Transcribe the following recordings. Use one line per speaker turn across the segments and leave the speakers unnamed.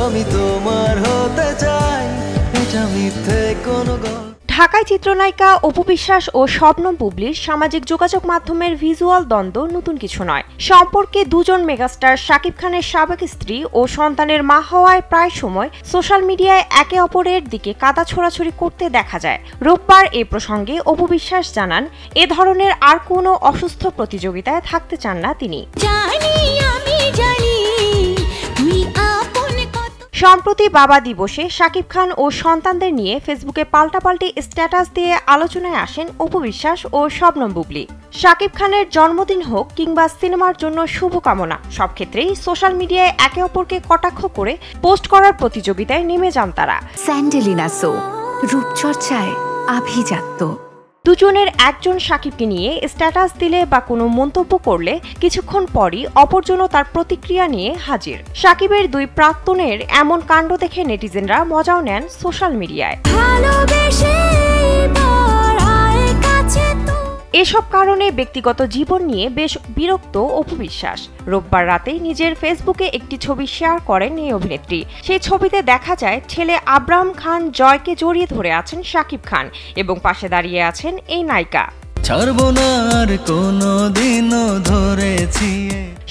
আমি তোমার হতে চাই, এটা মিথ্যে কোনো গল্প।
ঢাকায় চিত্রনায়িকা অপু বিশ্বাস ও শবনম বুবলির সামাজিক যোগাযোগ মাধ্যমের ভিজুয়াল দ্বন্দ্ব নতুন কিছু নয়। সম্পর্কে দুজন মেগাস্টার শাকিব খানের সাবেক স্ত্রী ও সন্তানের মা হওয়ায় প্রায় সময় সোশ্যাল মিডিয়ায় একে অপরের দিকে কাদা ছোড়াছুড়ি করতে দেখা যায়। রোববার এ প্রসঙ্গে অপু বিশ্বাস জানান, এ ধরনের আর কোনো অসুস্থ প্রতিযোগিতায় থাকতে চান না তিনি। সম্প্রতি বাবা দিবসে শাকিব খান ও সন্তানদের নিয়ে ফেসবুকে পাল্টাপাল্টি স্ট্যাটাস দিয়ে আলোচনায় আসেন অপু বিশ্বাস ও শবনম বুবলি। শাকিব খানের জন্মদিন হোক কিংবা সিনেমার জন্য শুভকামনা, সব ক্ষেত্রেই সোশ্যাল মিডিয়ায় একে অপরকে কটাক্ষ করে পোস্ট করার প্রতিযোগিতায় নেমে যান তারা।
স্যান্ডেলিনা সো, রূপচর্চায় আভিজাত্য।
দুজনের একজন শাকিবকে নিয়ে স্ট্যাটাস দিলে বা কোনো মন্তব্য করলে কিছুক্ষণ পরই অপরজনও তার প্রতিক্রিয়া নিয়ে হাজির। শাকিবের দুই প্রাক্তনের এমন কাণ্ড দেখে নেটিজেনরা মজাও নেন সোশ্যাল মিডিয়ায়। এসব কারণে ব্যক্তিগত জীবন নিয়ে বেশ বিরক্ত অপু বিশ্বাস। রোববার রাতে নিজের ফেসবুকে একটি ছবি শেয়ার করেন এই অভিনেত্রী। সেই ছবিতে দেখা যায় ছেলে আব্রাহাম খান জয়কে জড়িয়ে ধরে আছেন শাকিব খান এবং পাশে দাঁড়িয়ে আছেন এই নায়িকা।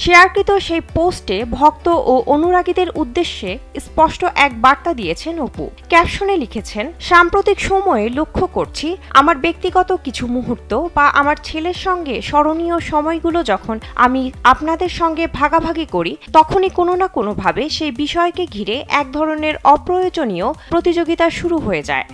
শেয়ারকৃত সেই পোস্টে ভক্ত ও অনুরাগীদের উদ্দেশ্যে স্পষ্ট এক বার্তা দিয়েছেন অপু। ক্যাপশনে লিখেছেন, সাম্প্রতিক সময়ে লক্ষ্য করছি আমার ব্যক্তিগত কিছু মুহূর্ত বা আমার ছেলের সঙ্গে স্মরণীয় সময়গুলো যখন আমি আপনাদের সঙ্গে ভাগাভাগি করি, তখনই কোনো না কোনোভাবে সেই বিষয়কে ঘিরে এক ধরনের অপ্রয়োজনীয় প্রতিযোগিতা শুরু হয়ে যায়।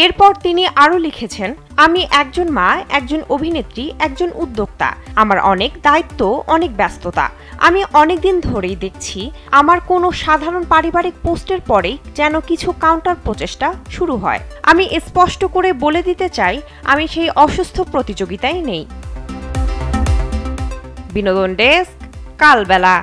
এরপর তিনি আরও লিখেছেন, আমি একজন মা, একজন অভিনেত্রী, একজন উদ্যোক্তা। আমার অনেক দায়িত্ব, অনেক ব্যস্ততা। আমি অনেকদিন ধরেই দেখছি আমার কোনো সাধারণ পারিবারিক পোস্টের পরেই যেন কিছু কাউন্টার প্রচেষ্টা শুরু হয়। আমি স্পষ্ট করে বলে দিতে চাই, আমি সেই অসুস্থ প্রতিযোগিতায় নেই। বিনোদন ডেস্ক, কালবেলা।